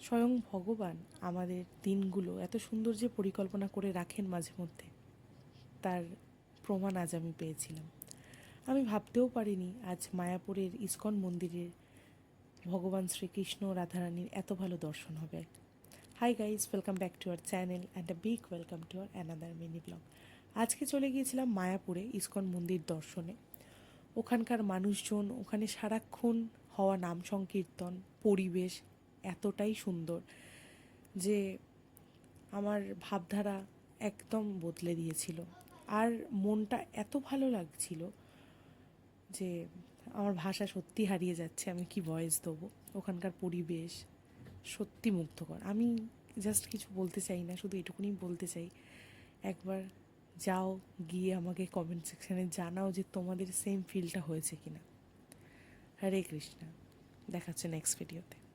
স্বয়ং ভগবান আমাদের দিনগুলো এত সুন্দর যে পরিকল্পনা করে রাখেন মাঝে মধ্যে, তার প্রমাণ আজ আমি পেয়েছিলাম। আমি ভাবতেও পারিনি আজ মায়াপুরের ইস্কন মন্দিরের ভগবান শ্রীকৃষ্ণ রাধারানীর এত ভালো দর্শন হবে। Hi guys, welcome back to our channel and a big welcome to our another mini blog. আজকে চলে গিয়েছিলাম মায়াপুরে ইস্কন মন্দির দর্শনে। ওখানকার মানুষজন, ওখানে সারাক্ষণ হওয়া নাম সংকীর্তন, পরিবেশ এতটাই সুন্দর যে আমার ভাবধারা একদম বদলে দিয়েছিল। আর মনটা এত ভালো লাগছিল যে আমার ভাষা সত্যি হারিয়ে যাচ্ছে, আমি কি ভয়েস দেবো। ওখানকার পরিবেশ সত্যি মুগ্ধকর। আমি জাস্ট কিছু বলতে চাই না, শুধু এটুকুনি বলতে চাই, একবার যাও, গিয়ে আমাকে কমেন্ট সেকশানে জানাও যে তোমাদের সেম ফিলটা হয়েছে কিনা। হরে কৃষ্ণা। দেখাচ্ছে নেক্সট ভিডিওতে।